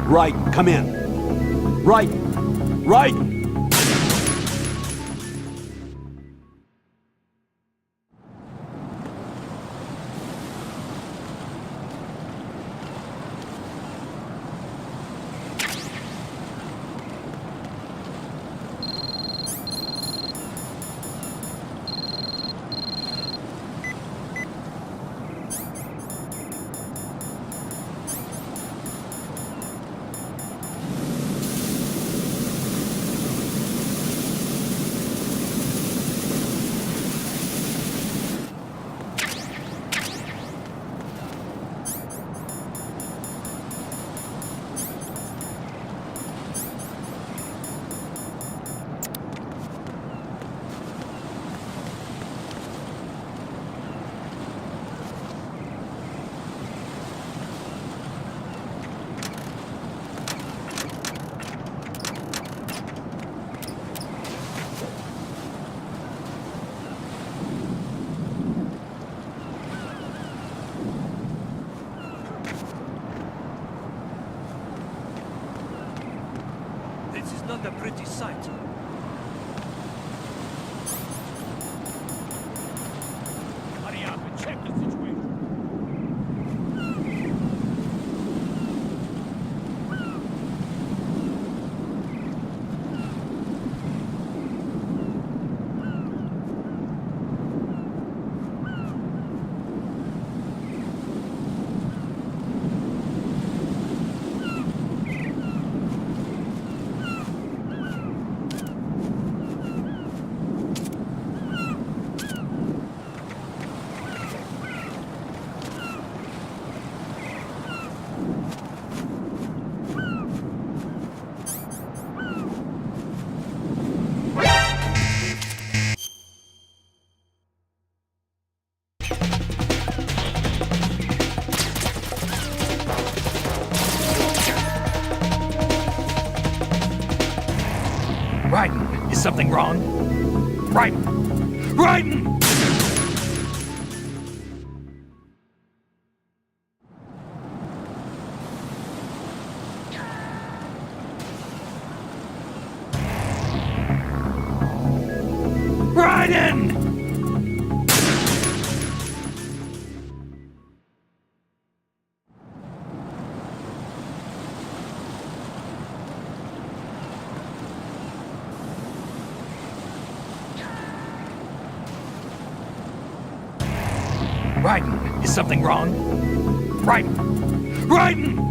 Right, come in. Right, right! This is not a pretty sight. Hurry up and check the situation. Raiden, is something wrong? Raiden! Raiden! Raiden! Raiden, is something wrong? Raiden! Raiden!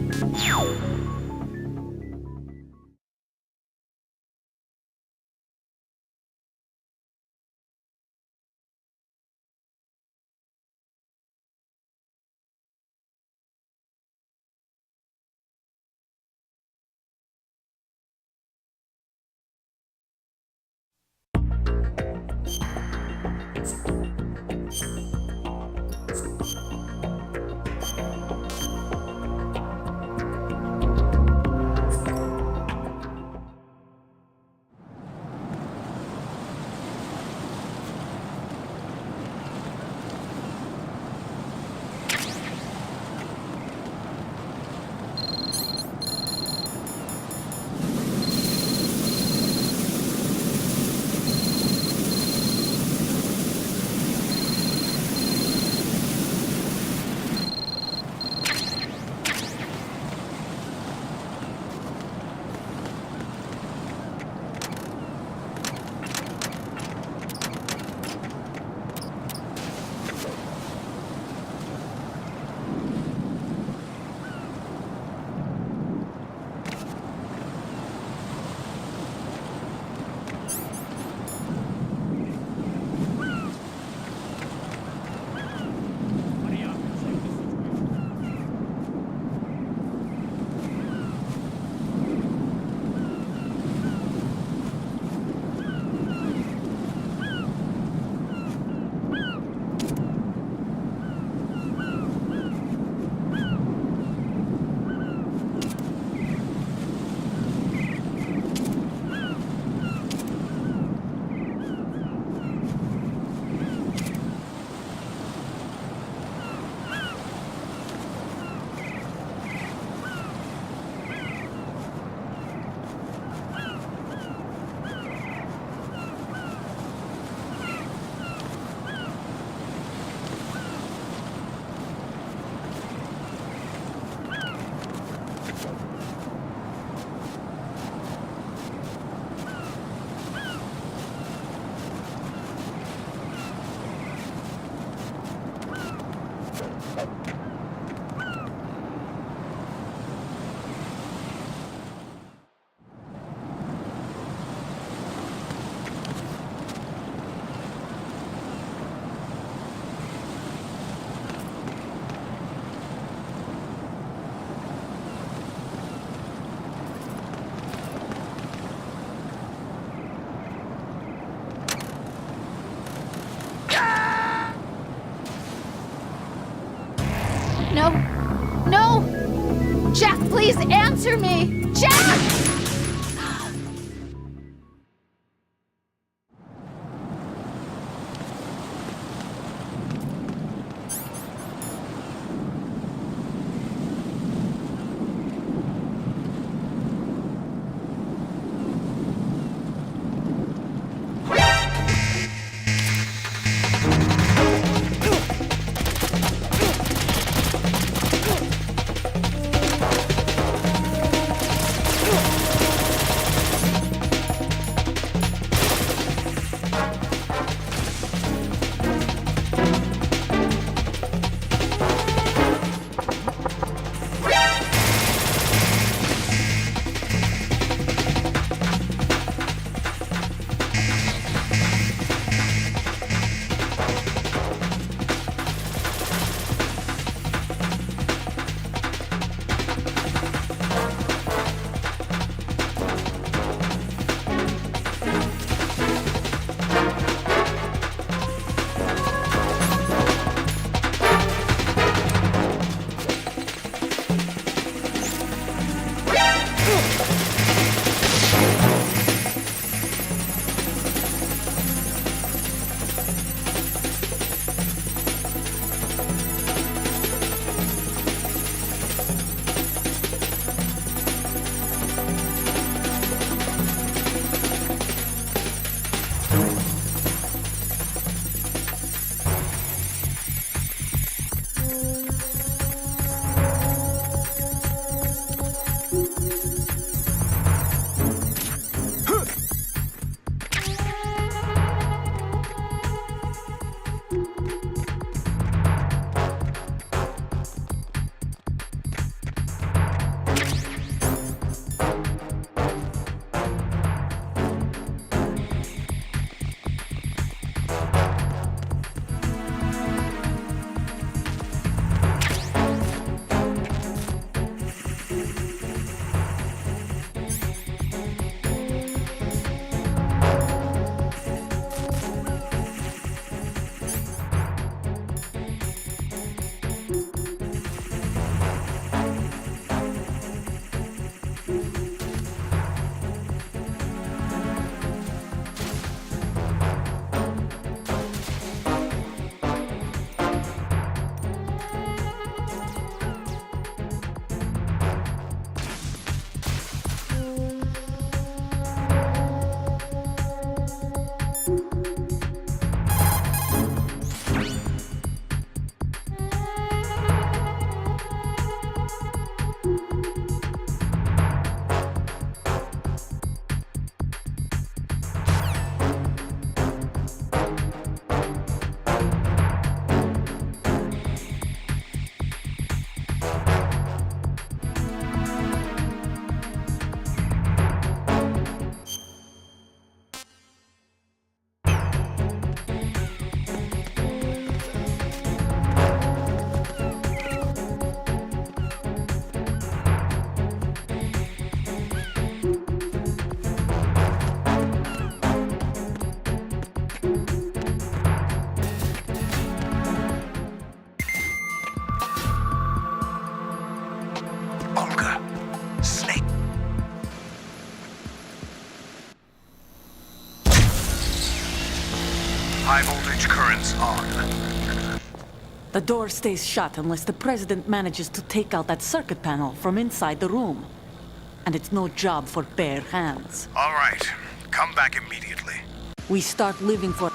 No. No! Jack, please answer me! Jack! Olga. Snake. High voltage currents on. The door stays shut unless the president manages to take out that circuit panel from inside the room. And it's no job for bare hands. All right. Come back immediately. We start living for...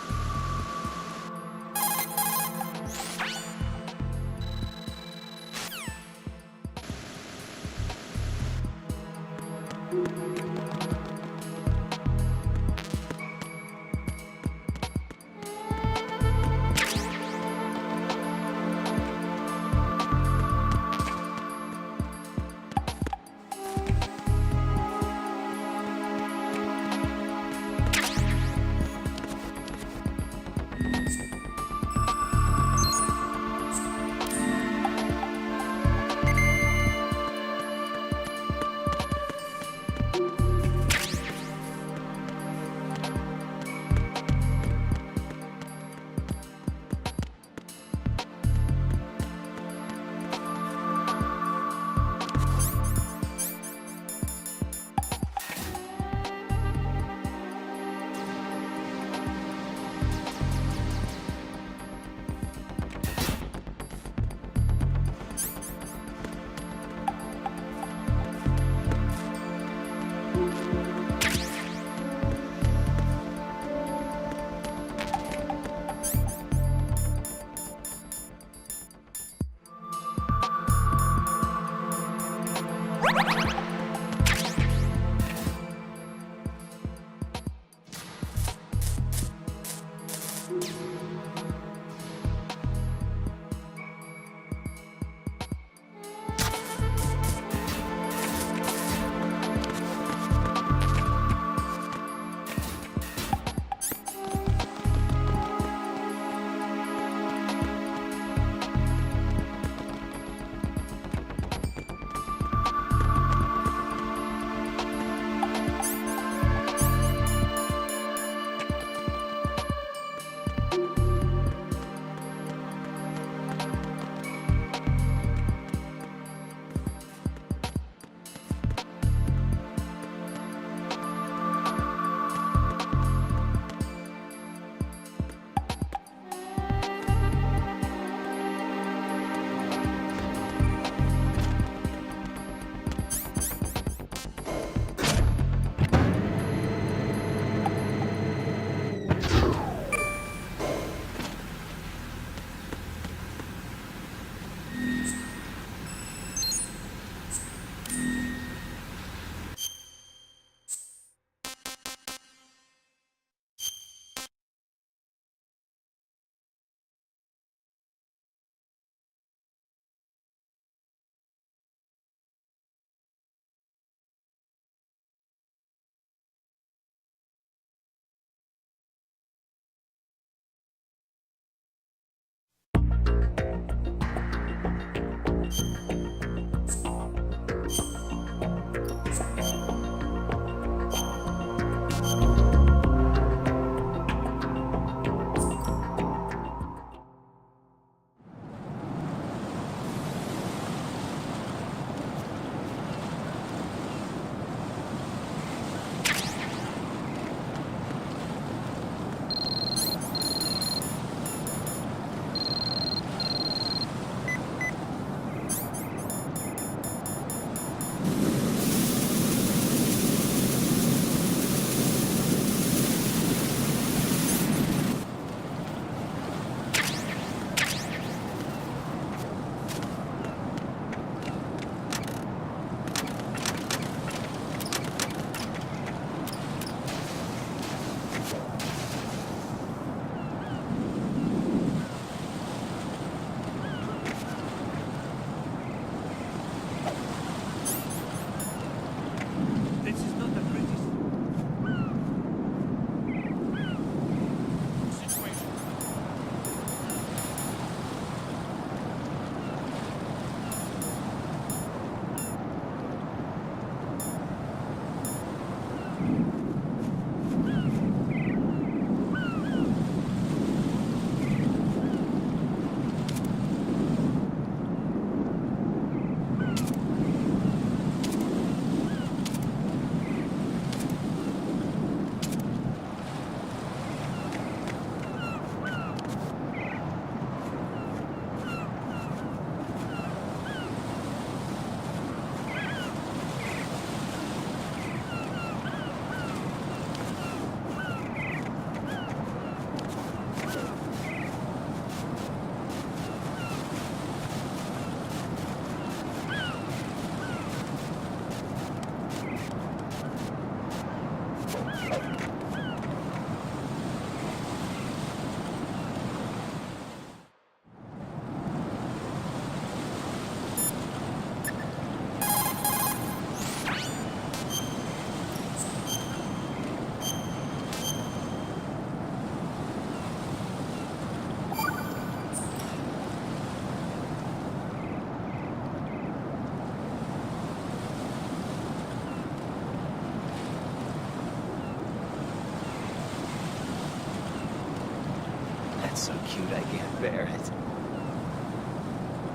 so cute I can't bear it.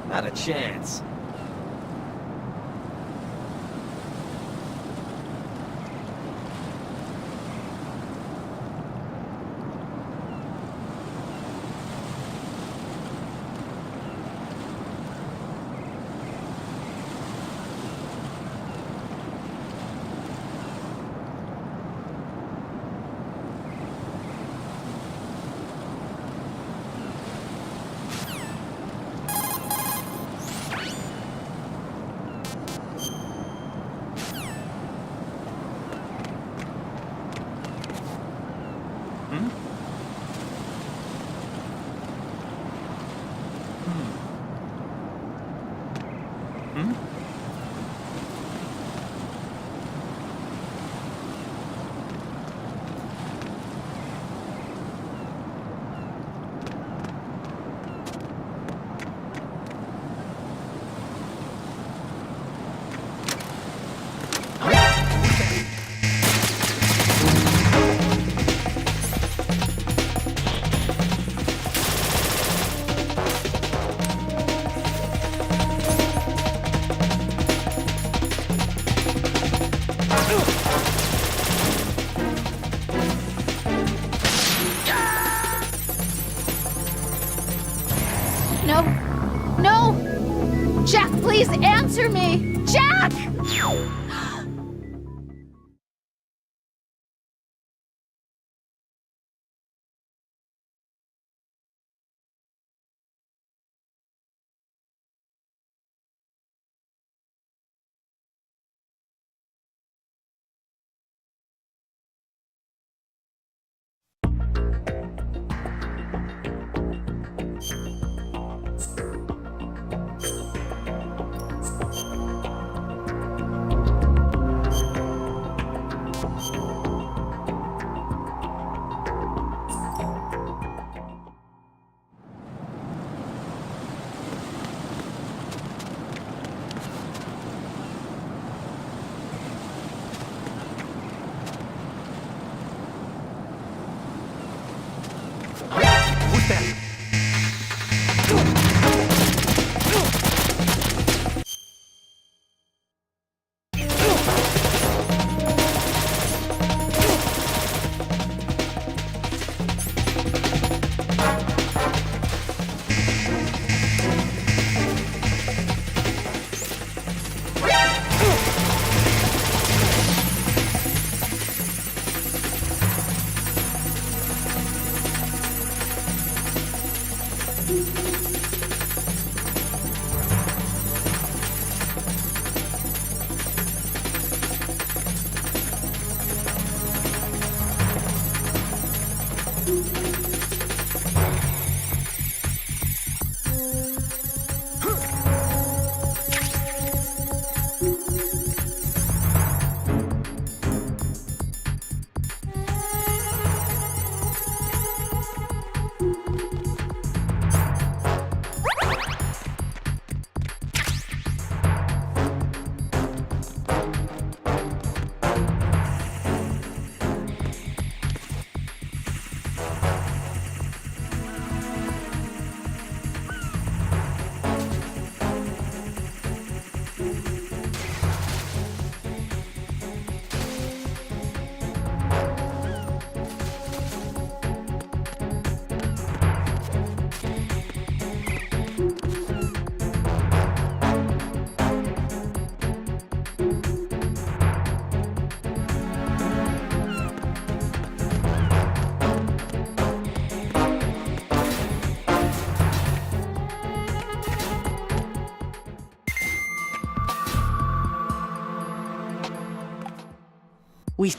Not a chance. No! No! Jack, please answer me! Jack! Who's there? We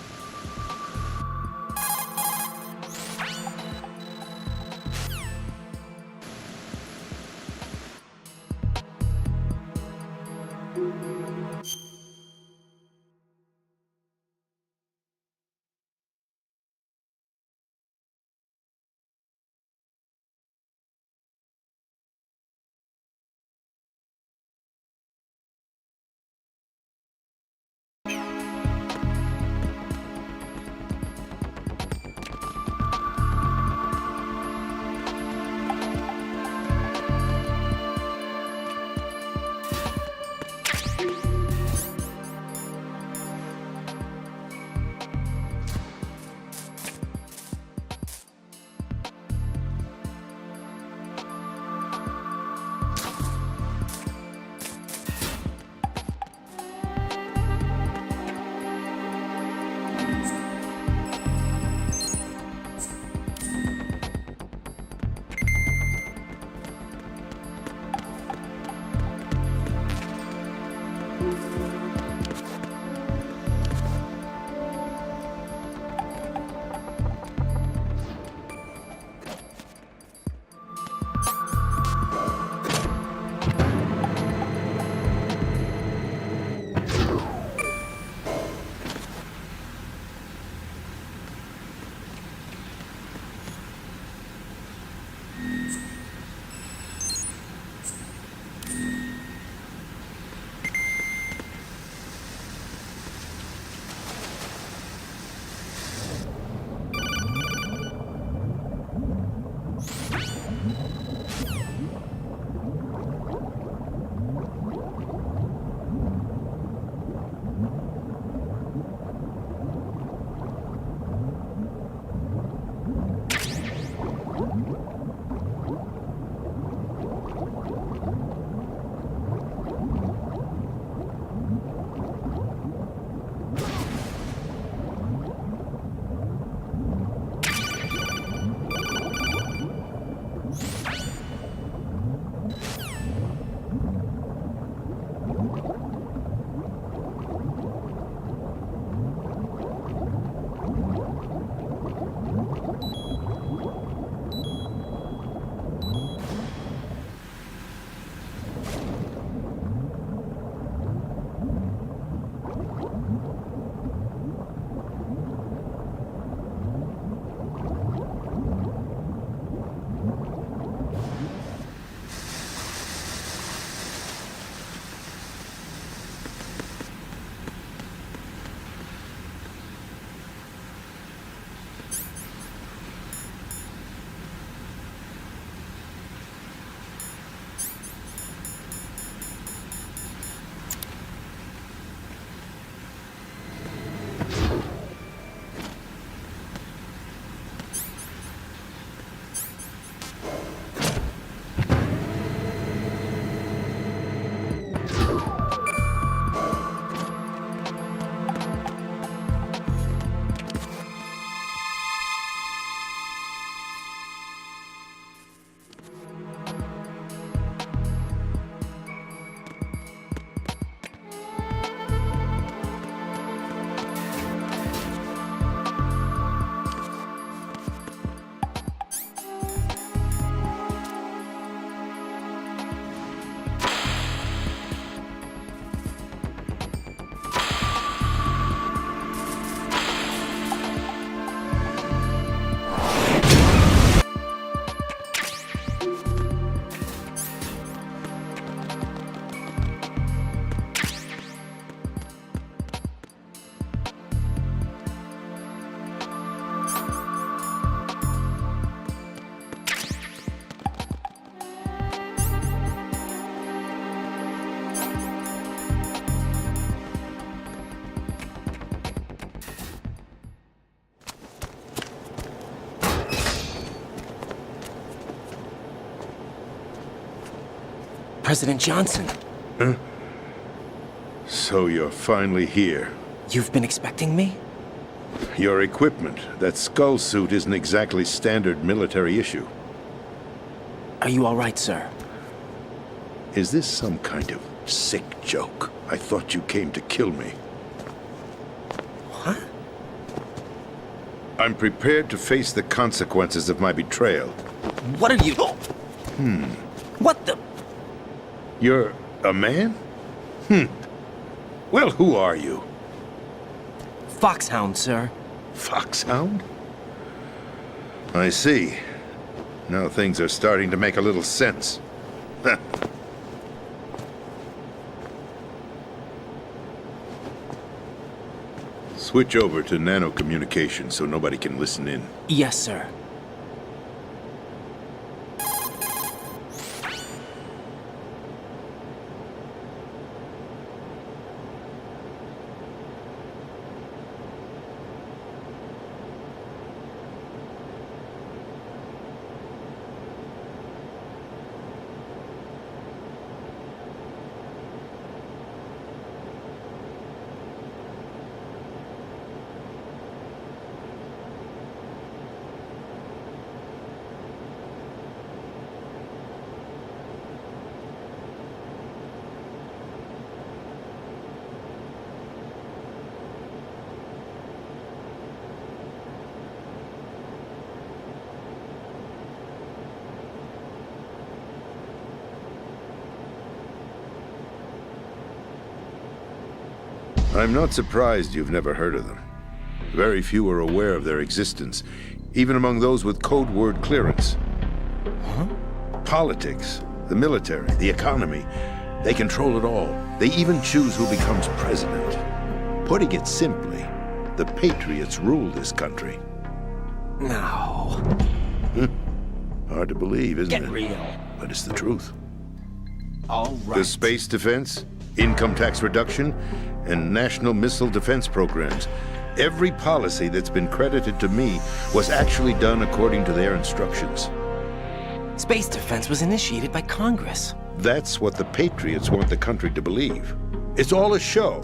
President Johnson. So you're finally here. You've been expecting me? Your equipment, that skull suit, isn't exactly standard military issue. Are you all right, sir? Is this some kind of sick joke? I thought you came to kill me. What? I'm prepared to face the consequences of my betrayal. What are you... What the... You're a man? Well, who are you? Foxhound, sir. Foxhound? I see. Now things are starting to make a little sense. Switch over to nano-communication so nobody can listen in. Yes, sir. I'm not surprised you've never heard of them. Very few are aware of their existence, even among those with code word clearance. Politics, the military, the economy, they control it all. They even choose who becomes president. Putting it simply, the Patriots rule this country. No. Hard to believe, isn't it? Get real. But it's the truth. All right. The space defense, income tax reduction, and national missile defense programs. Every policy that's been credited to me was actually done according to their instructions. Space defense was initiated by Congress. That's what the Patriots want the country to believe. It's all a show.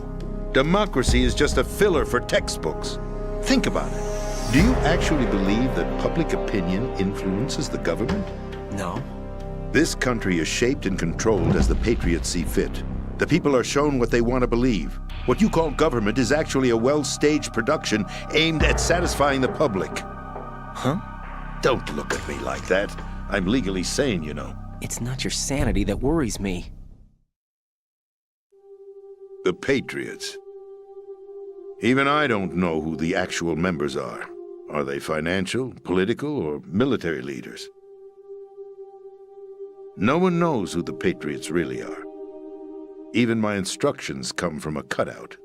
Democracy is just a filler for textbooks. Think about it. Do you actually believe that public opinion influences the government? No. This country is shaped and controlled as the Patriots see fit. The people are shown what they want to believe. What you call government is actually a well-staged production aimed at satisfying the public. Huh? Don't look at me like that. I'm legally sane, you know. It's not your sanity that worries me. The Patriots. Even I don't know who the actual members are. Are they financial, political, or military leaders? No one knows who the Patriots really are. Even my instructions come from a cutout.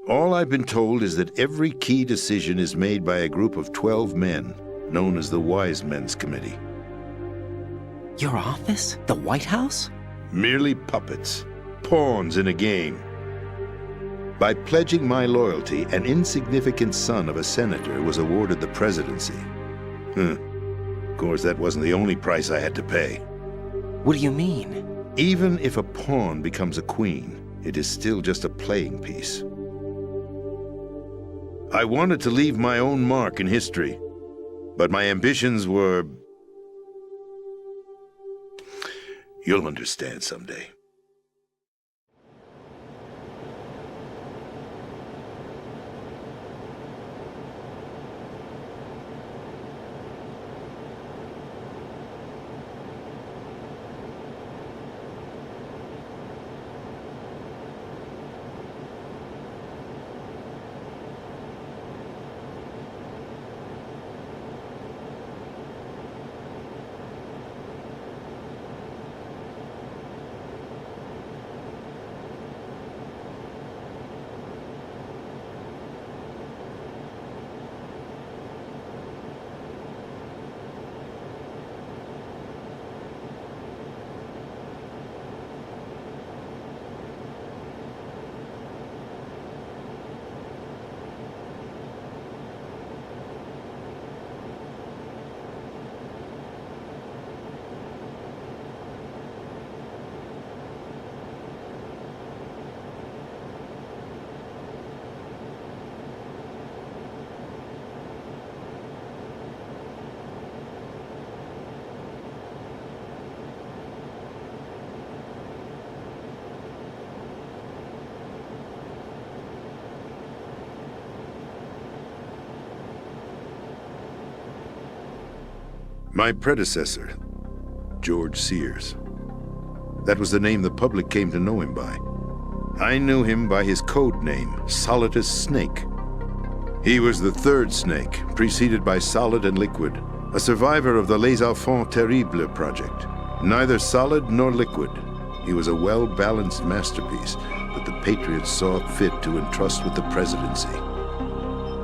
All I've been told is that every key decision is made by a group of 12 men, known as the Wise Men's Committee. Your office? The White House? Merely puppets, pawns in a game. By pledging my loyalty, an insignificant son of a senator was awarded the presidency. Of course, that wasn't the only price I had to pay. What do you mean? Even if a pawn becomes a queen, it is still just a playing piece. I wanted to leave my own mark in history, but my ambitions were... You'll understand someday. My predecessor, George Sears. That was the name the public came to know him by. I knew him by his code name, Solidus Snake. He was the third Snake, preceded by Solid and Liquid, a survivor of the Les Enfants Terribles project. Neither solid nor liquid, he was a well-balanced masterpiece that the Patriots saw fit to entrust with the presidency.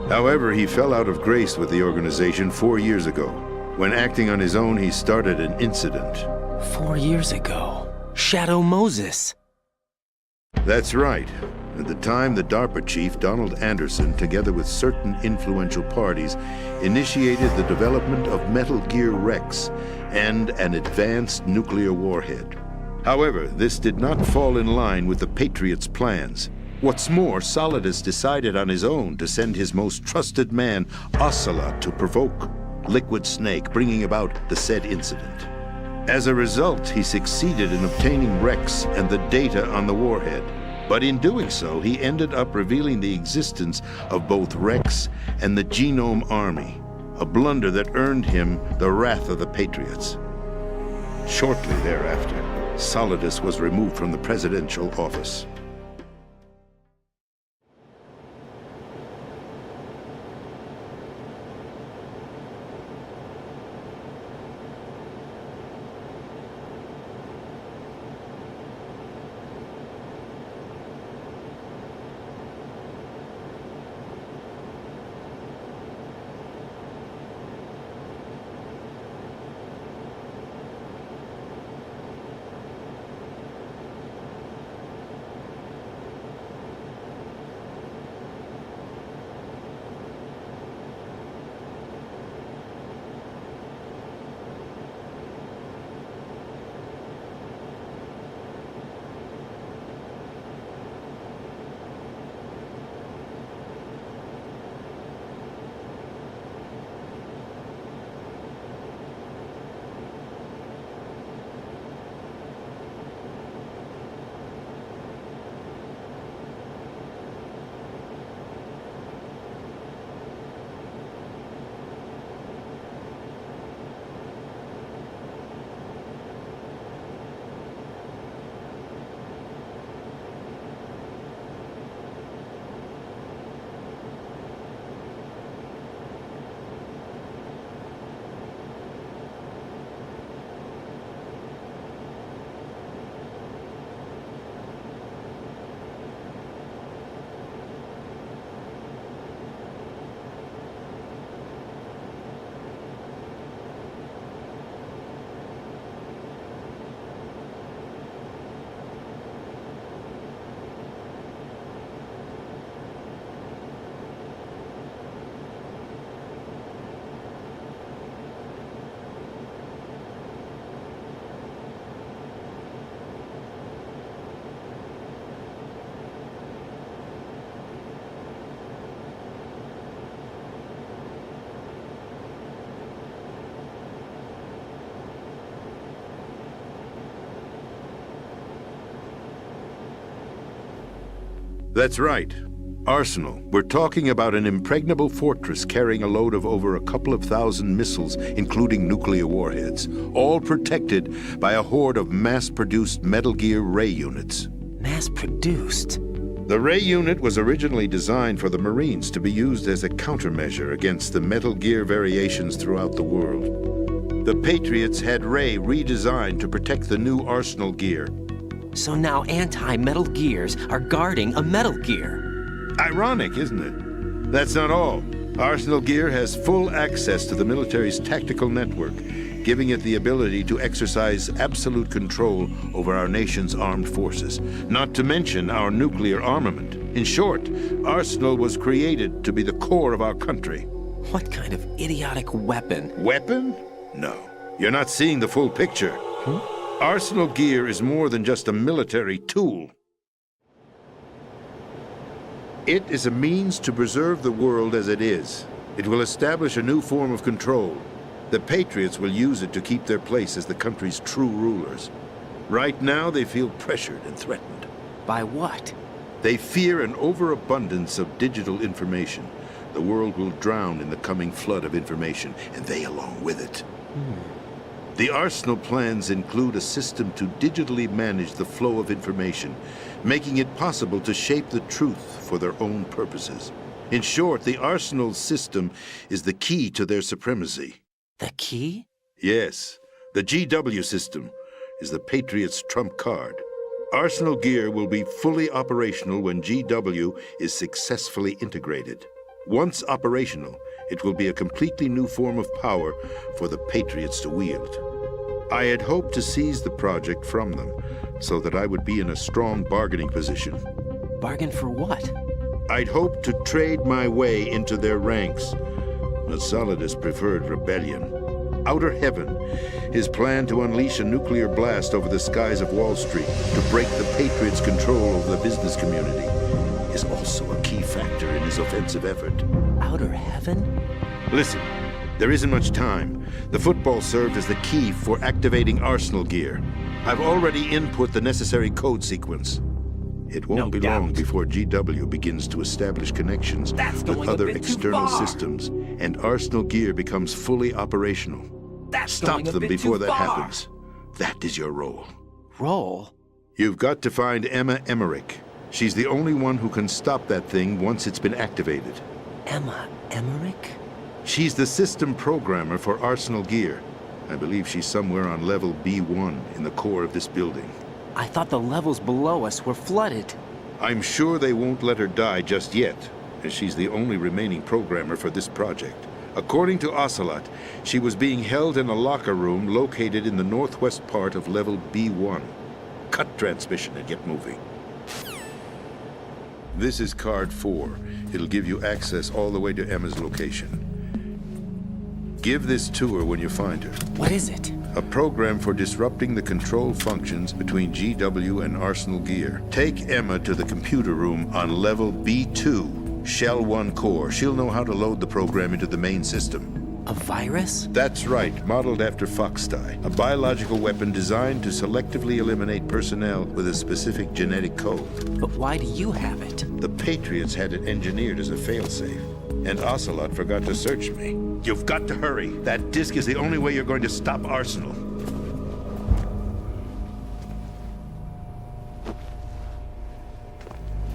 However, he fell out of grace with the organization 4 years ago. When acting on his own, he started an incident. 4 years ago. Shadow Moses. That's right. At the time, the DARPA chief, Donald Anderson, together with certain influential parties, initiated the development of Metal Gear Rex and an advanced nuclear warhead. However, this did not fall in line with the Patriots' plans. What's more, Solidus decided on his own to send his most trusted man, Ocelot, to provoke Liquid Snake, bringing about the said incident. As a result, he succeeded in obtaining Rex and the data on the warhead. But in doing so, he ended up revealing the existence of both Rex and the Genome Army, a blunder that earned him the wrath of the Patriots. Shortly thereafter, Solidus was removed from the presidential office. That's right. Arsenal. We're talking about an impregnable fortress carrying a load of over a couple of thousand missiles, including nuclear warheads, all protected by a horde of mass-produced Metal Gear Ray units. Mass-produced? The Ray unit was originally designed for the Marines to be used as a countermeasure against the Metal Gear variations throughout the world. The Patriots had Ray redesigned to protect the new Arsenal gear. So now anti-Metal Gears are guarding a Metal Gear. Ironic, isn't it? That's not all. Arsenal Gear has full access to the military's tactical network, giving it the ability to exercise absolute control over our nation's armed forces, not to mention our nuclear armament. In short, Arsenal was created to be the core of our country. What kind of idiotic weapon? Weapon? No. You're not seeing the full picture. Arsenal Gear is more than just a military tool. It is a means to preserve the world as it is. It will establish a new form of control. The Patriots will use it to keep their place as the country's true rulers. Right now, they feel pressured and threatened. By what? They fear an overabundance of digital information. The world will drown in the coming flood of information, and they along with it. The Arsenal plans include a system to digitally manage the flow of information, making it possible to shape the truth for their own purposes. In short, the Arsenal system is the key to their supremacy. The key? Yes, the GW system is the Patriots' trump card. Arsenal gear will be fully operational when GW is successfully integrated. Once operational, it will be a completely new form of power for the Patriots to wield. I had hoped to seize the project from them so that I would be in a strong bargaining position. Bargain for what? I'd hoped to trade my way into their ranks, but Solidus preferred rebellion. Outer Heaven, his plan to unleash a nuclear blast over the skies of Wall Street to break the Patriots' control over the business community, is also a key factor in his offensive effort. Outer Heaven? Listen, there isn't much time. The football served as the key for activating Arsenal gear. I've already input the necessary code sequence. It won't No be doubt. long before GW begins to establish connections That's with going a other bit too external far. systems, and Arsenal gear becomes fully operational. That's Stop going a them bit before too that far. happens. That is your role. Roll? You've got to find Emma Emmerich. She's the only one who can stop that thing once it's been activated. Emma Emmerich? She's the system programmer for Arsenal gear. I believe she's somewhere on level B1 in the core of this building. I thought the levels below us were flooded. I'm sure they won't let her die just yet, as she's the only remaining programmer for this project. According to Ocelot, she was being held in a locker room located in the northwest part of level B1. Cut transmission and get moving. This is card 4. It'll give you access all the way to Emma's location. Give this to her when you find her. What is it? A program for disrupting the control functions between GW and Arsenal gear. Take Emma to the computer room on level B2, Shell 1 core. She'll know how to load the program into the main system. A virus? That's right, modeled after Foxdie, a biological weapon designed to selectively eliminate personnel with a specific genetic code. But why do you have it? The Patriots had it engineered as a failsafe, and Ocelot forgot to search me. You've got to hurry. That disk is the only way you're going to stop Arsenal.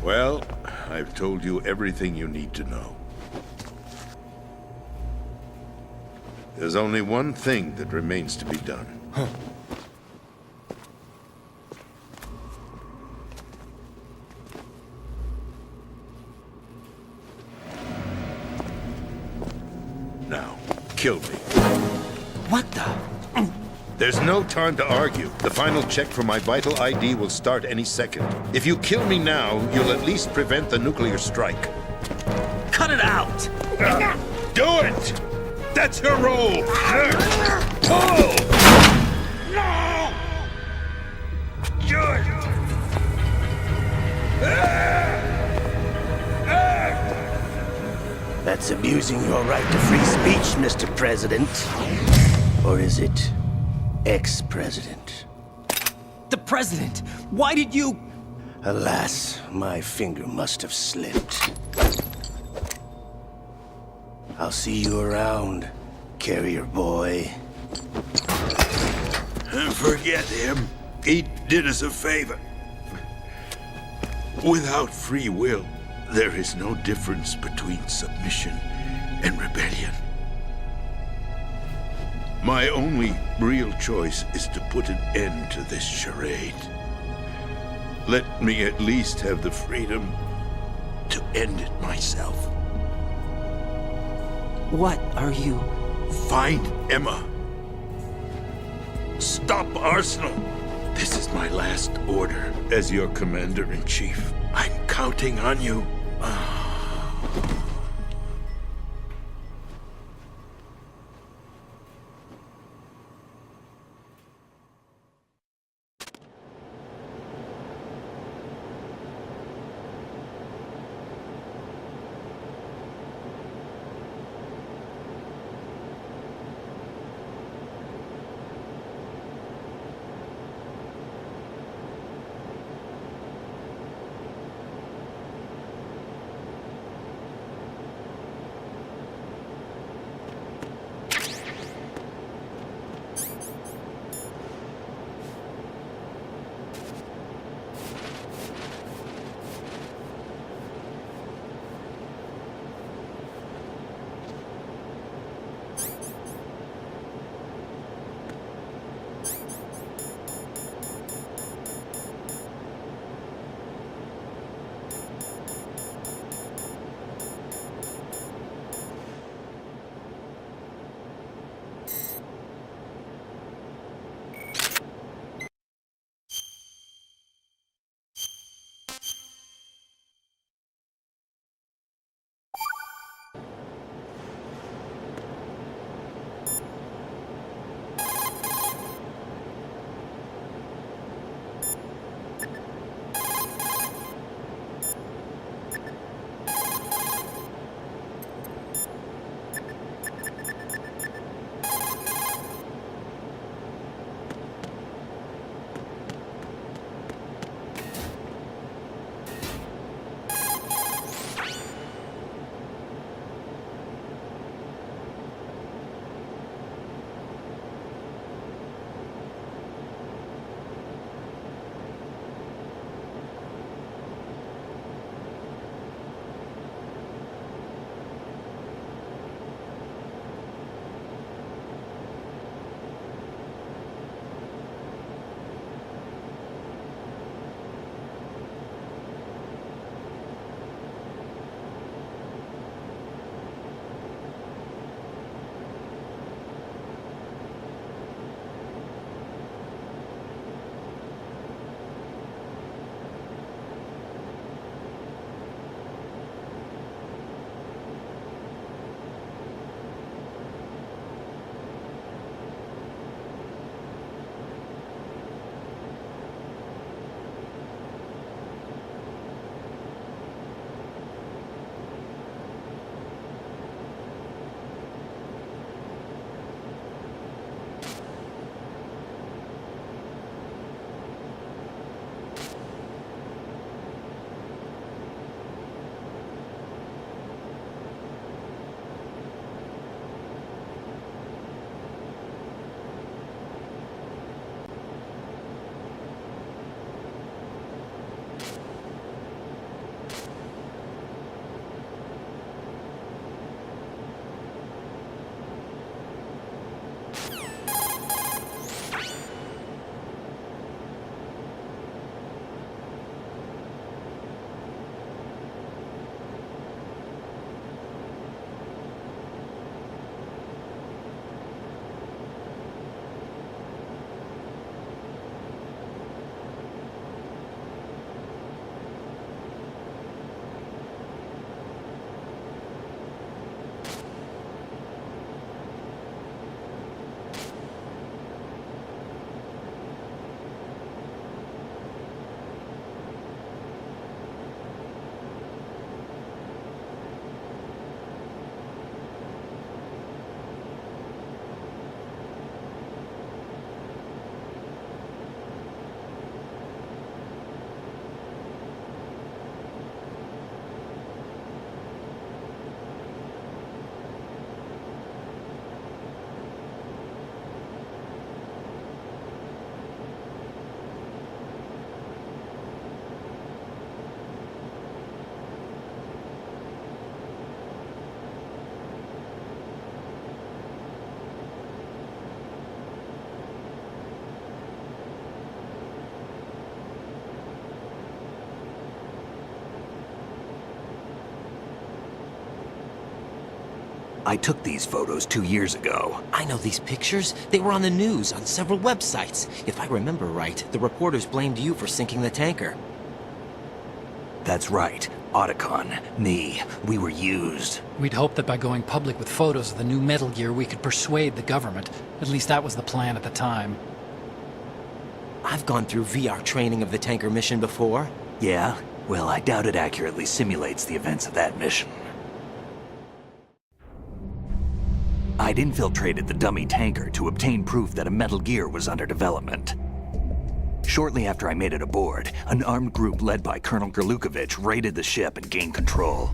Well, I've told you everything you need to know. There's only one thing that remains to be done. Now, kill me. What the? There's no time to argue. The final check for my vital ID will start any second. If you kill me now, you'll at least prevent the nuclear strike. Cut it out! Do it! That's her role! Pull! No! Good! That's abusing your right to free speech, Mr. President. Or is it ex-president? The president! Why did you... Alas, my finger must have slipped. I'll see you around, carrier boy. Forget him. He did us a favor. Without free will, there is no difference between submission and rebellion. My only real choice is to put an end to this charade. Let me at least have the freedom to end it myself. What are you... Find Emma. Stop Arsenal. This is my last order as your commander-in-chief. I'm counting on you. I took these photos 2 years ago. I know these pictures. They were on the news, on several websites. If I remember right, the reporters blamed you for sinking the tanker. That's right. Otacon, me, we were used. We'd hoped that by going public with photos of the new Metal Gear, we could persuade the government. At least that was the plan at the time. I've gone through VR training of the tanker mission before. Yeah? Well, I doubt it accurately simulates the events of that mission. I'd infiltrated the dummy tanker to obtain proof that a Metal Gear was under development. Shortly after I made it aboard, an armed group led by Colonel Gerlukovich raided the ship and gained control.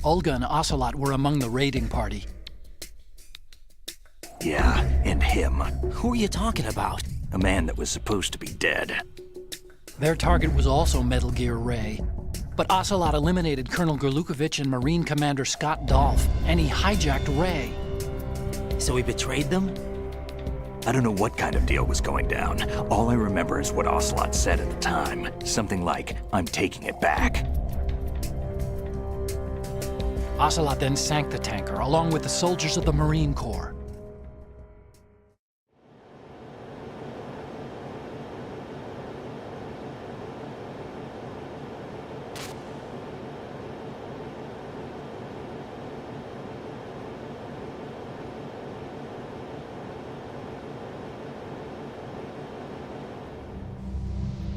Olga and Ocelot were among the raiding party. Yeah, and him. Who are you talking about? A man that was supposed to be dead. Their target was also Metal Gear Ray. But Ocelot eliminated Colonel Gerlukovich and Marine Commander Scott Dolph, and he hijacked Ray. So he betrayed them? I don't know what kind of deal was going down. All I remember is what Ocelot said at the time. Something like, "I'm taking it back." Ocelot then sank the tanker, along with the soldiers of the Marine Corps.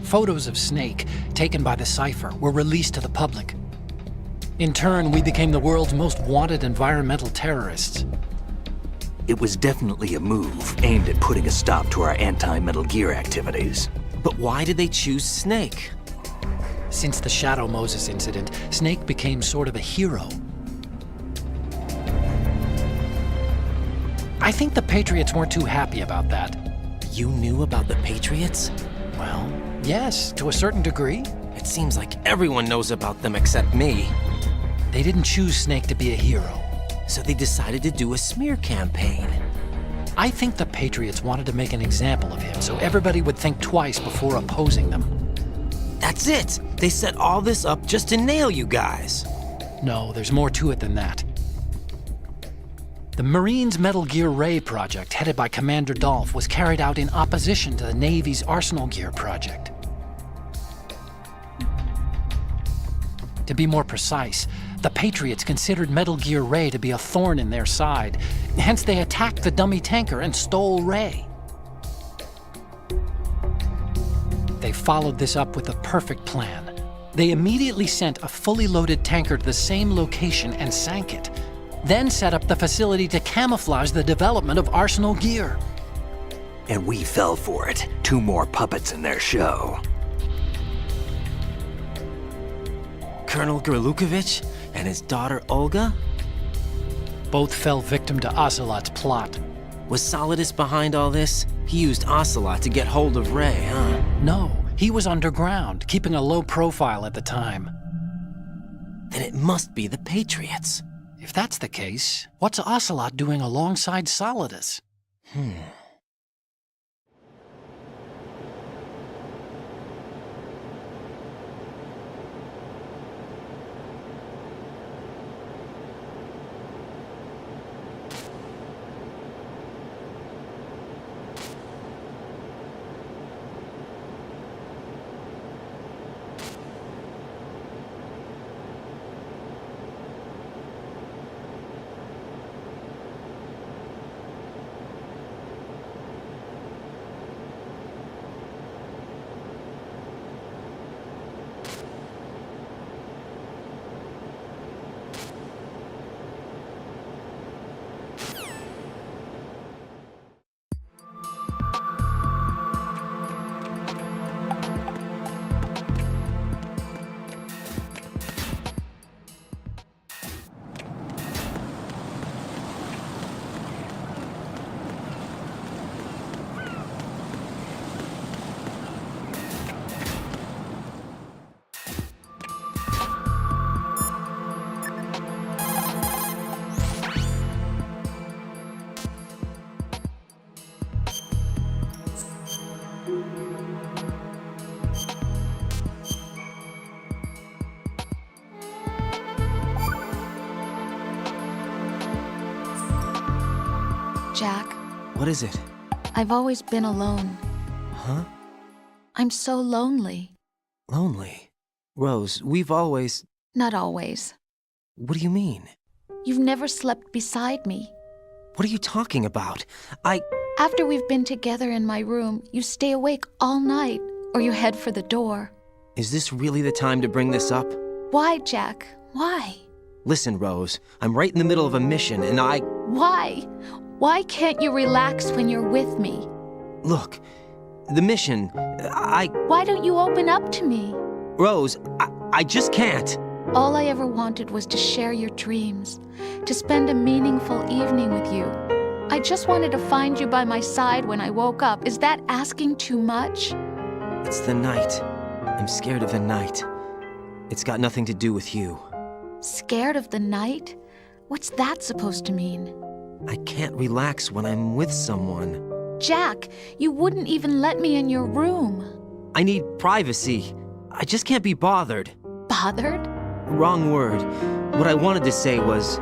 Photos of Snake, taken by the Cypher, were released to the public. In turn, we became the world's most wanted environmental terrorists. It was definitely a move aimed at putting a stop to our anti-Metal Gear activities. But why did they choose Snake? Since the Shadow Moses incident, Snake became sort of a hero. I think the Patriots weren't too happy about that. You knew about the Patriots? Well, yes, to a certain degree. It seems like everyone knows about them except me. They didn't choose Snake to be a hero. So they decided to do a smear campaign. I think the Patriots wanted to make an example of him so everybody would think twice before opposing them. That's it! They set all this up just to nail you guys. No, there's more to it than that. The Marines' Metal Gear Ray project, headed by Commander Dolph, was carried out in opposition to the Navy's Arsenal Gear project. To be more precise, the Patriots considered Metal Gear Ray to be a thorn in their side. Hence, they attacked the dummy tanker and stole Ray. They followed this up with a perfect plan. They immediately sent a fully loaded tanker to the same location and sank it, then set up the facility to camouflage the development of Arsenal Gear. And we fell for it. 2 more puppets in their show. Colonel Gerlukovich and his daughter Olga? Both fell victim to Ocelot's plot. Was Solidus behind all this? He used Ocelot to get hold of Ray, huh? No, he was underground, keeping a low profile at the time. Then it must be the Patriots. If that's the case, what's Ocelot doing alongside Solidus? Jack. What is it? I've always been alone. Huh? I'm so lonely. Lonely? Rose, we've always... Not always. What do you mean? You've never slept beside me. What are you talking about? After we've been together in my room, you stay awake all night, or you head for the door. Is this really the time to bring this up? Why, Jack? Why? Listen, Rose, I'm right in the middle of a mission, and Why? Why can't you relax when you're with me? Look, the mission, Why don't you open up to me? Rose, I just can't. All I ever wanted was to share your dreams, to spend a meaningful evening with you. I just wanted to find you by my side when I woke up. Is that asking too much? It's the night. I'm scared of the night. It's got nothing to do with you. Scared of the night? What's that supposed to mean? I can't relax when I'm with someone. Jack, you wouldn't even let me in your room. I need privacy. I just can't be bothered. Bothered? Wrong word. What I wanted to say was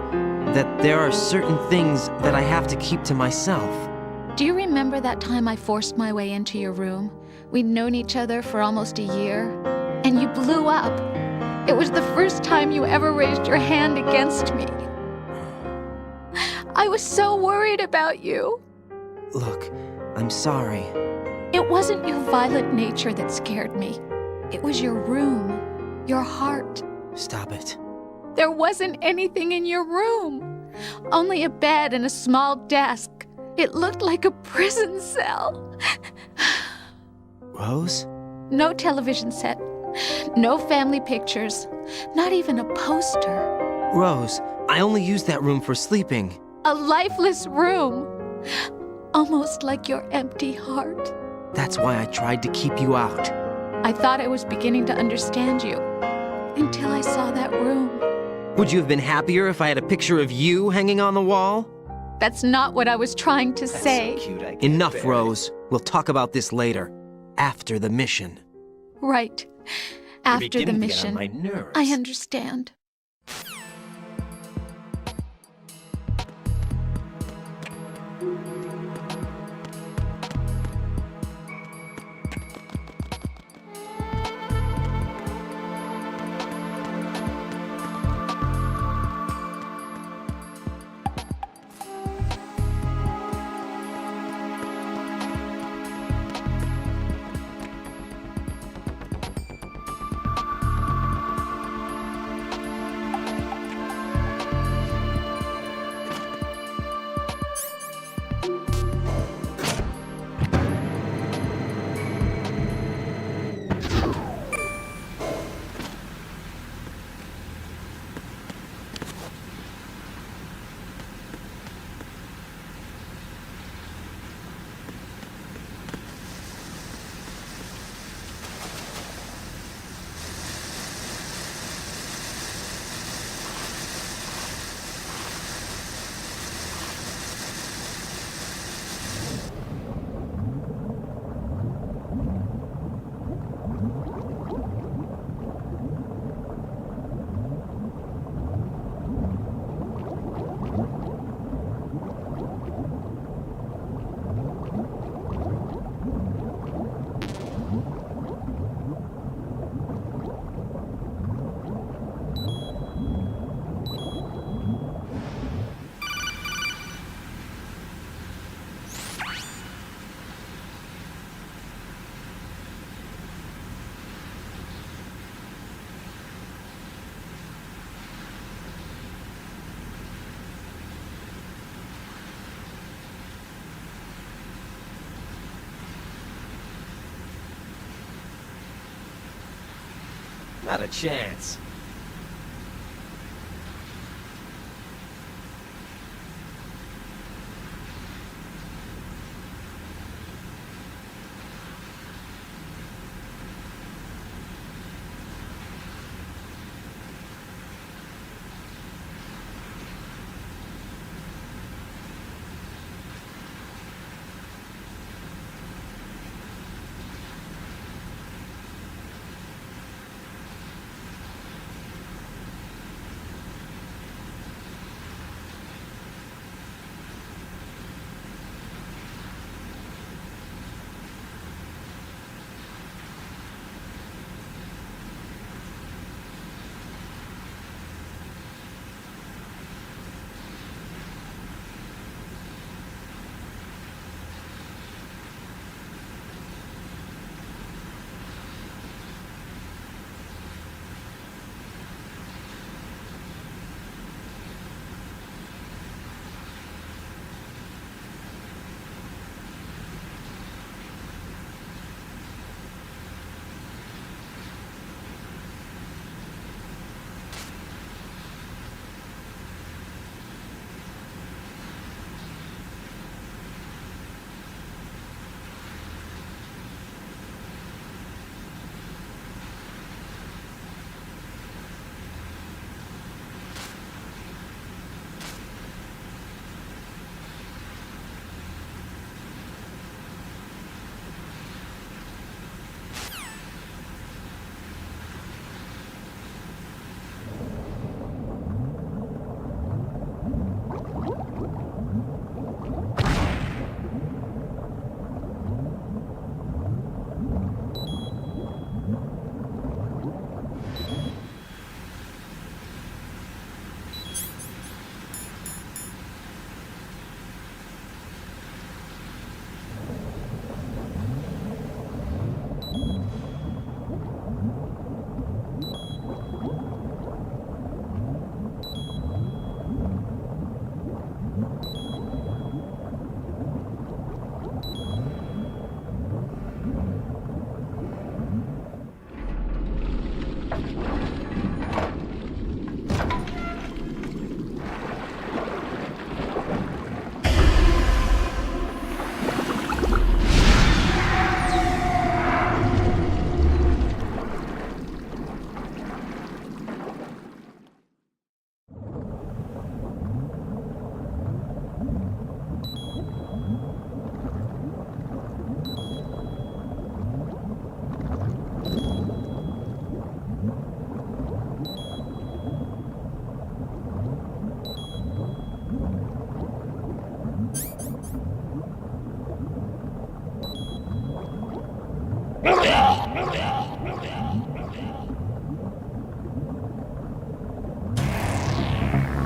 that there are certain things that I have to keep to myself. Do you remember that time I forced my way into your room? We'd known each other for almost a year, and you blew up. It was the first time you ever raised your hand against me. I was so worried about you. Look, I'm sorry. It wasn't your violent nature that scared me. It was your room, your heart. Stop it. There wasn't anything in your room. Only a bed and a small desk. It looked like a prison cell. Rose? No television set. No family pictures. Not even a poster. Rose, I only use that room for sleeping. A lifeless room. Almost like your empty heart. That's why I tried to keep you out. I thought I was beginning to understand you. Until I saw that room. Would you have been happier if I had a picture of you hanging on the wall? That's not what I was trying to say. So cute, I can't Enough, bear it. Rose. We'll talk about this later. After the mission. Right. You're After the beginning to get mission. on my nerves. I understand. Not a chance.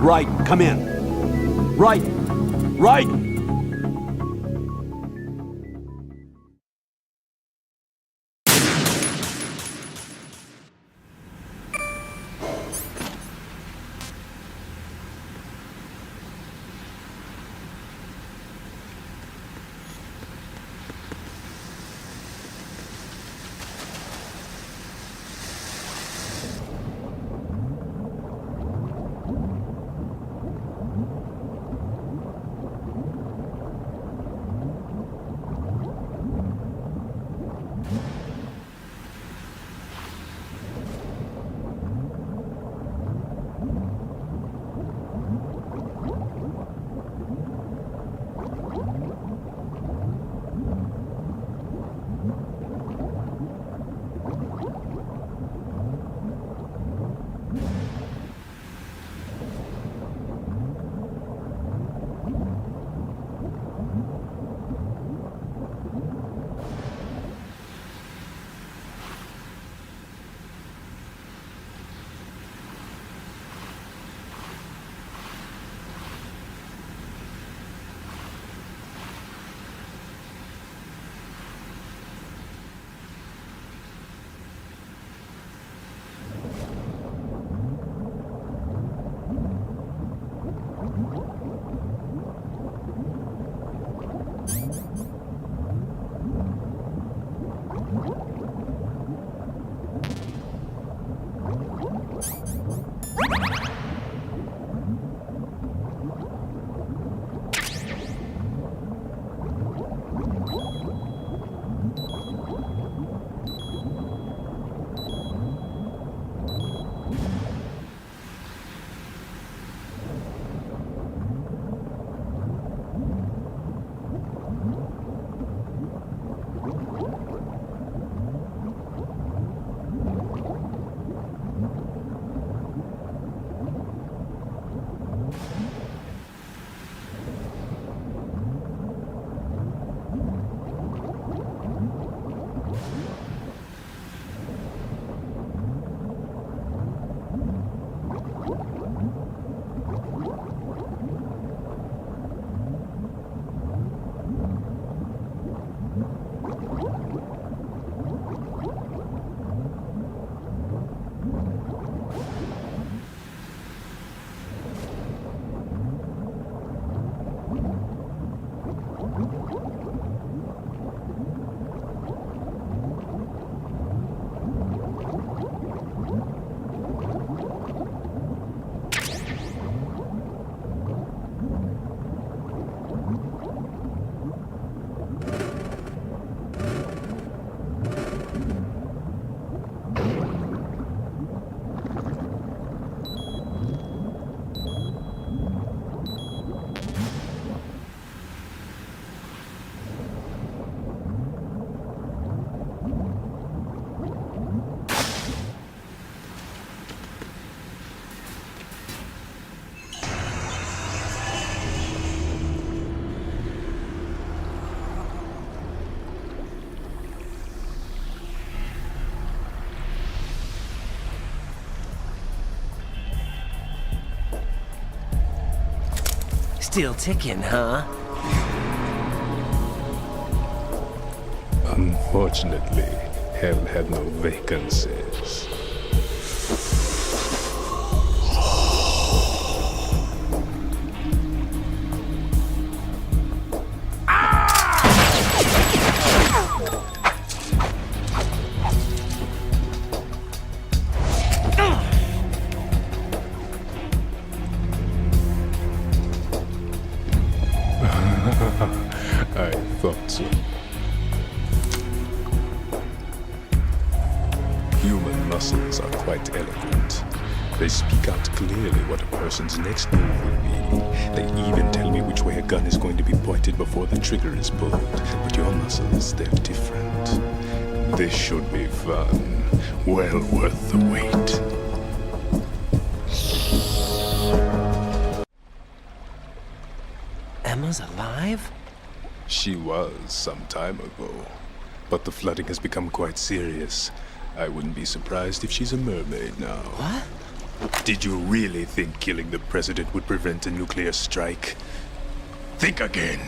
Right, come in. Right! Right! Still ticking, huh? Unfortunately, hell had no vacancies. I thought so. Human muscles are quite eloquent. They speak out clearly what a person's next move will be. They even tell me which way a gun is going to be pointed before the trigger is pulled. But your muscles, they're different. This should be fun. Well worth the wait. Emma's alive? She was some time ago. But the flooding has become quite serious. I wouldn't be surprised if she's a mermaid now. What? Did you really think killing the president would prevent a nuclear strike? Think again.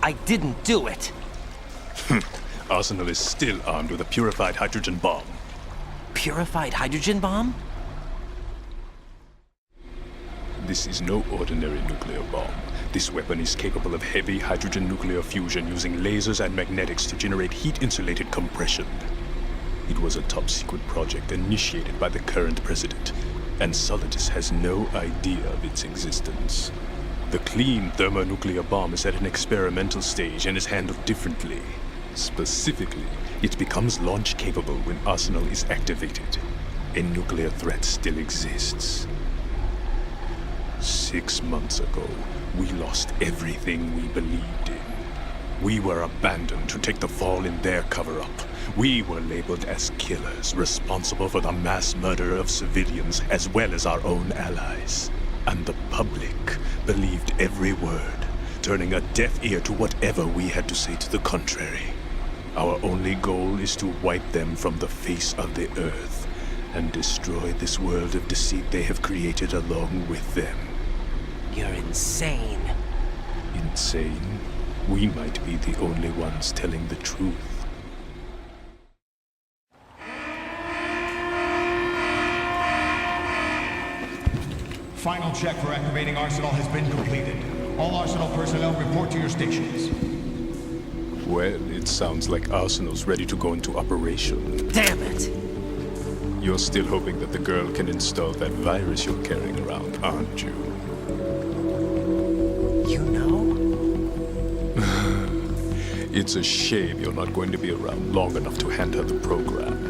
I didn't do it. Arsenal is still armed with a purified hydrogen bomb. Purified hydrogen bomb? This is no ordinary nuclear bomb. This weapon is capable of heavy hydrogen nuclear fusion using lasers and magnetics to generate heat-insulated compression. It was a top-secret project initiated by the current president, and Solidus has no idea of its existence. The clean thermonuclear bomb is at an experimental stage and is handled differently. Specifically, it becomes launch-capable when Arsenal is activated. A nuclear threat still exists. 6 months ago, we lost everything we believed in. We were abandoned to take the fall in their cover-up. We were labeled as killers, responsible for the mass murder of civilians as well as our own allies. And the public believed every word, turning a deaf ear to whatever we had to say to the contrary. Our only goal is to wipe them from the face of the earth and destroy this world of deceit they have created along with them. You're insane. Insane? We might be the only ones telling the truth. Final check for activating Arsenal has been completed. All Arsenal personnel report to your stations. Well, it sounds like Arsenal's ready to go into operation. Damn it! You're still hoping that the girl can install that virus you're carrying around, aren't you? You know? It's a shame you're not going to be around long enough to hand her the program.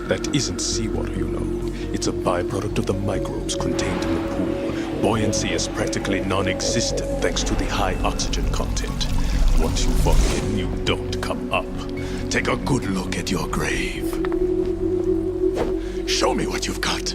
That isn't seawater, you know. It's a byproduct of the microbes contained in the pool. Buoyancy is practically non-existent thanks to the high oxygen content. Once you fall in, you don't come up. Take a good look at your grave. Show me what you've got.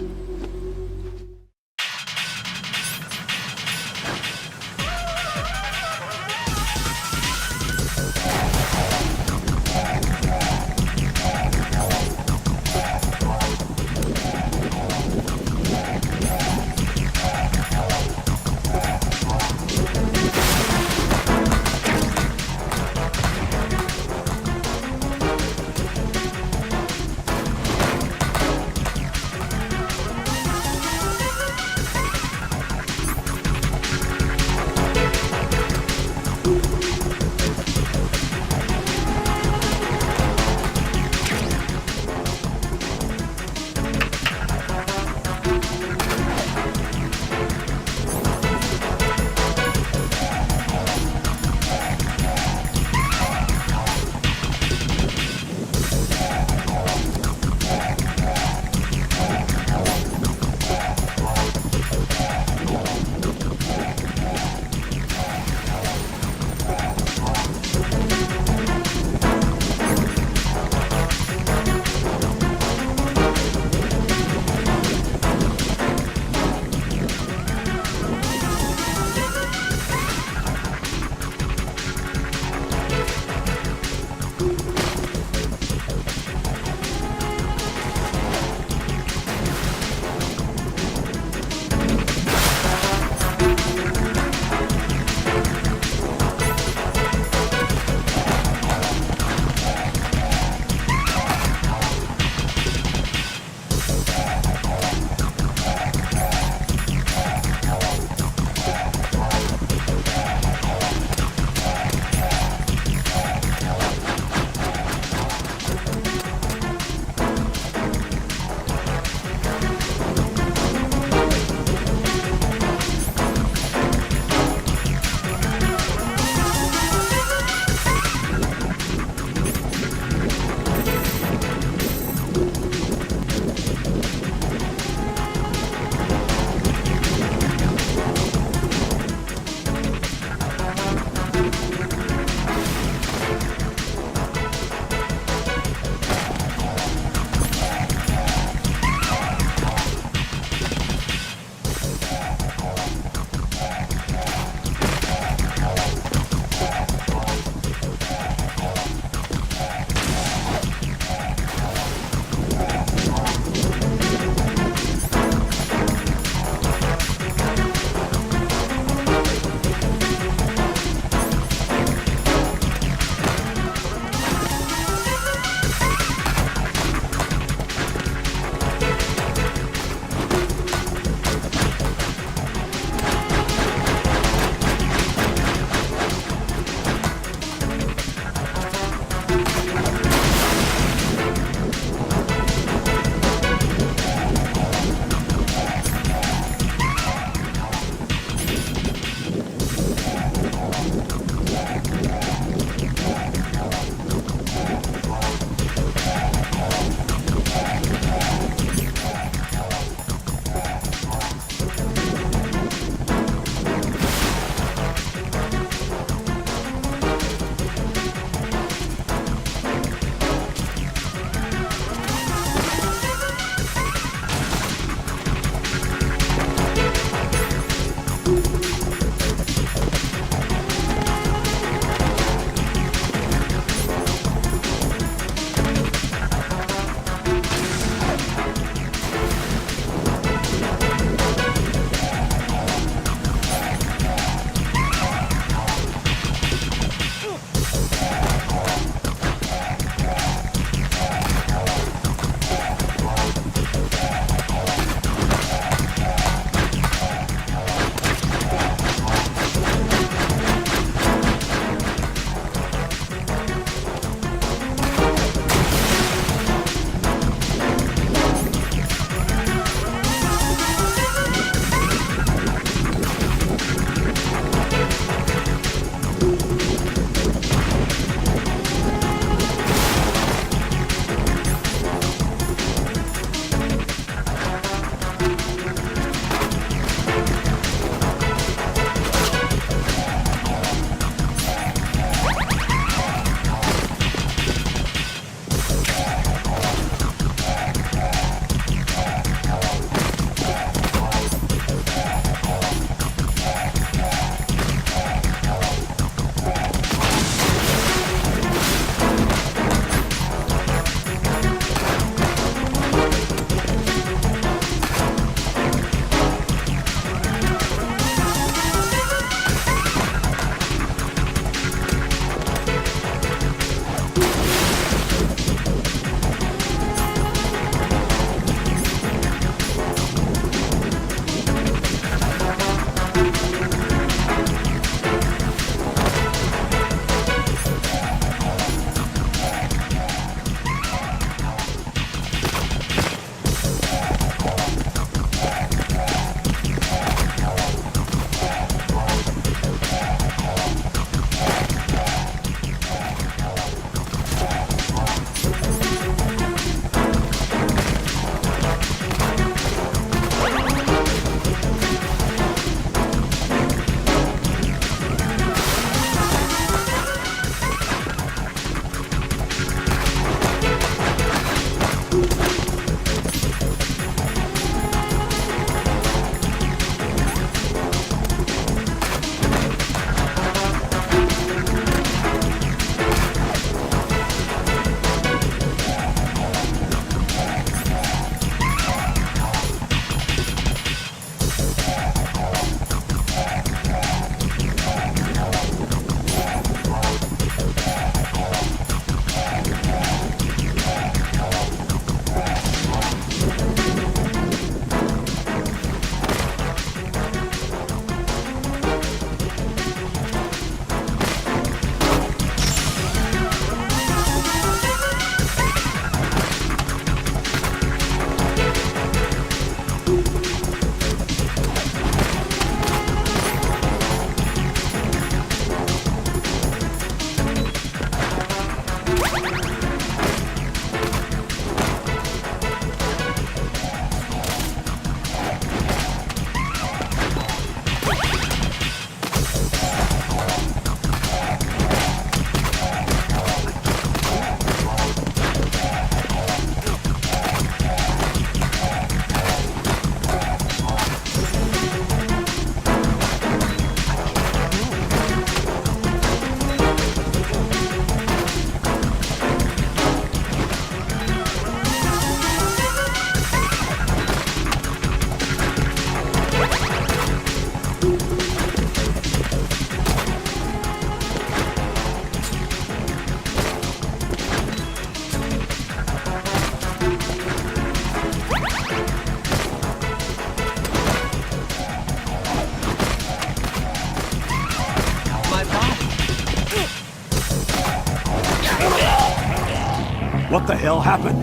hell happened?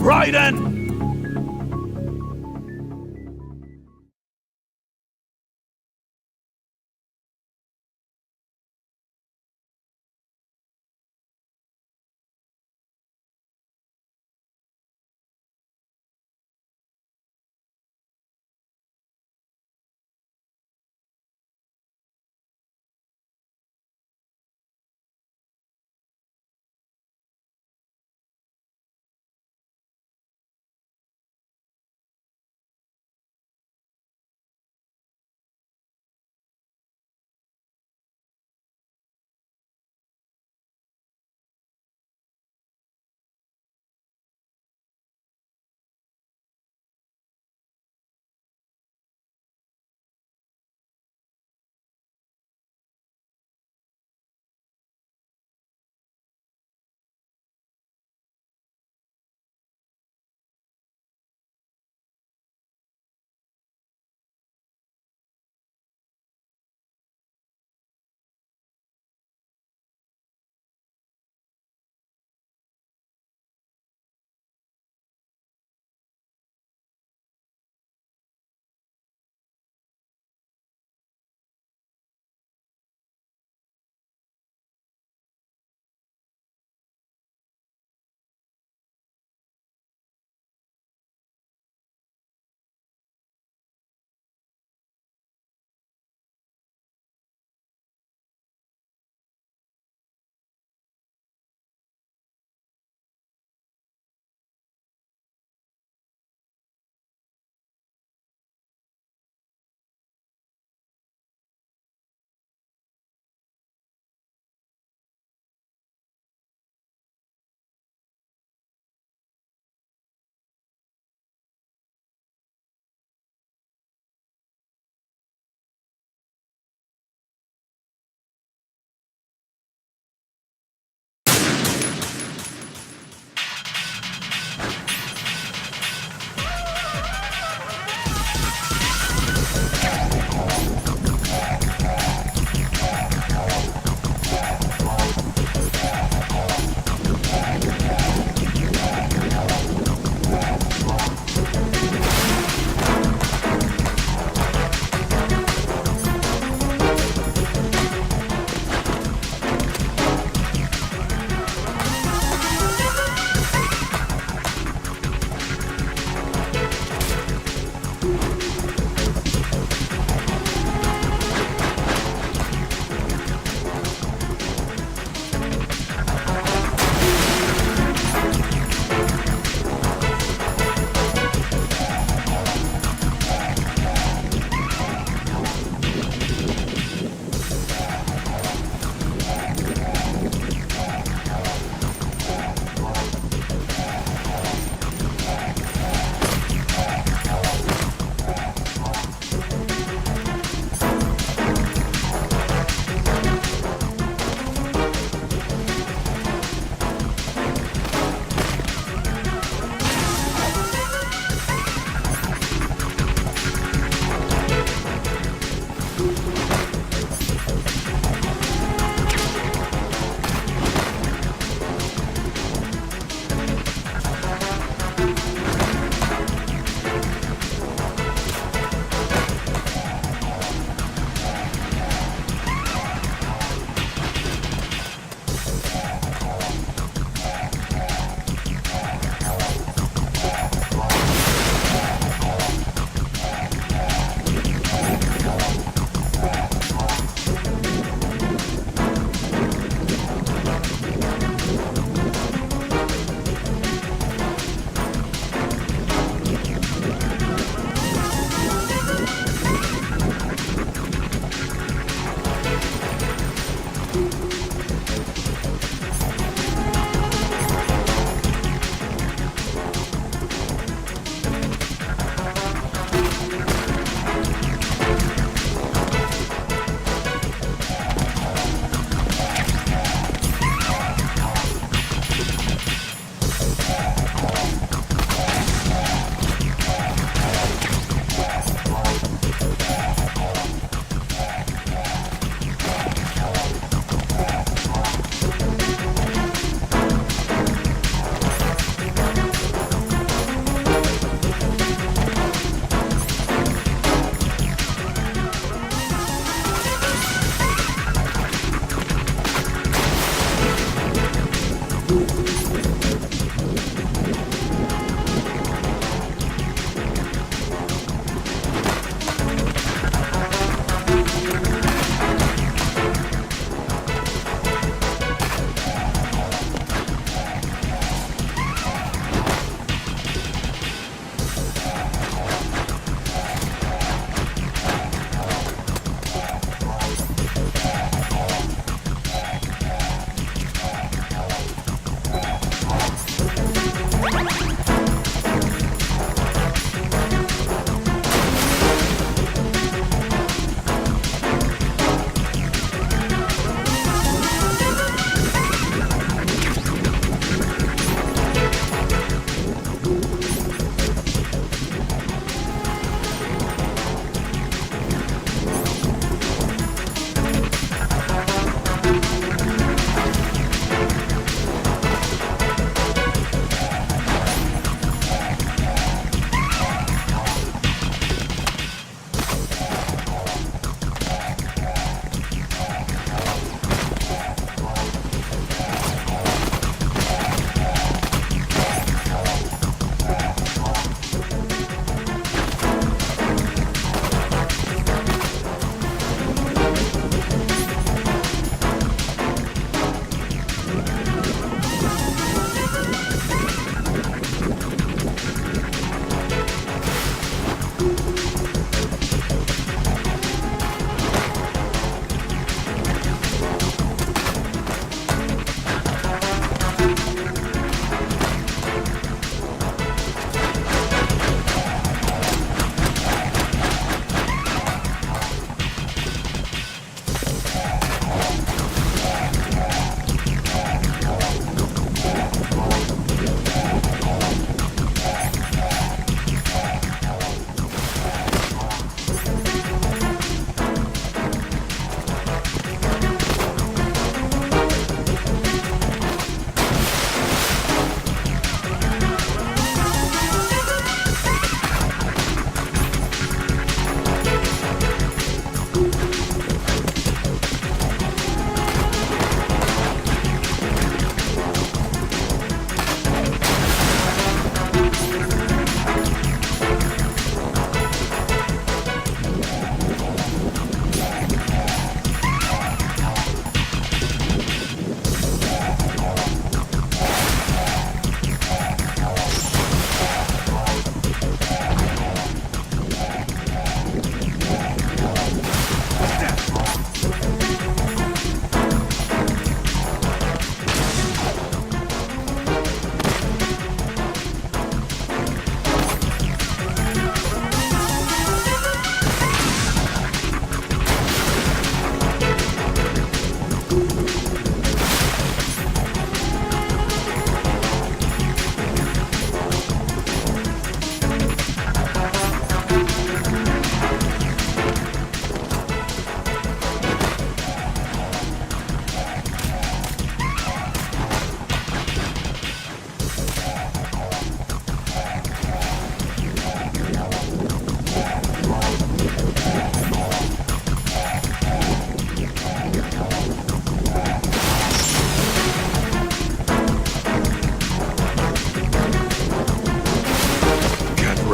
Raiden!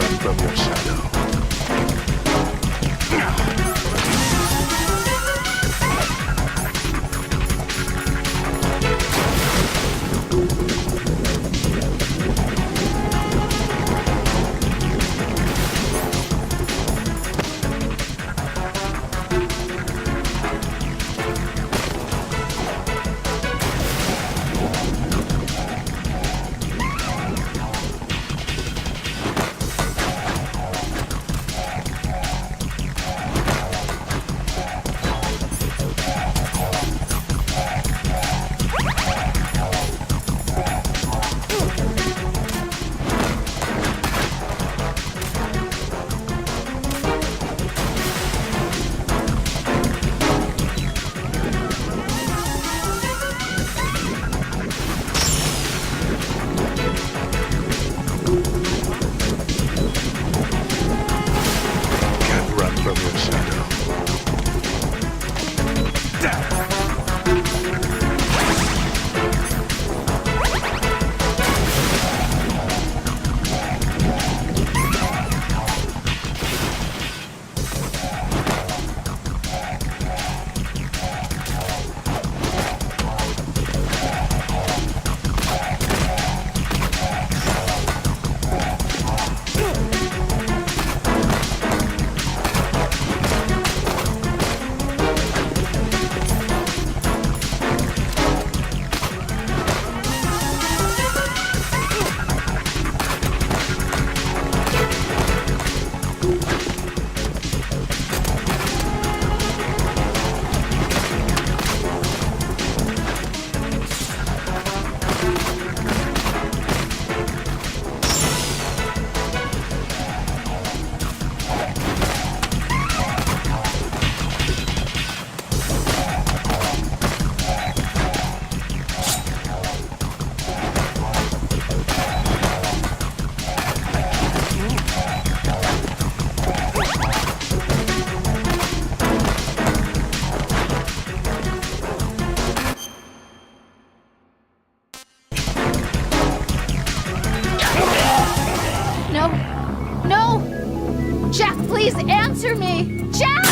run from your shadow. Can't run from your shadow. No! No! Jack, please answer me! Jack!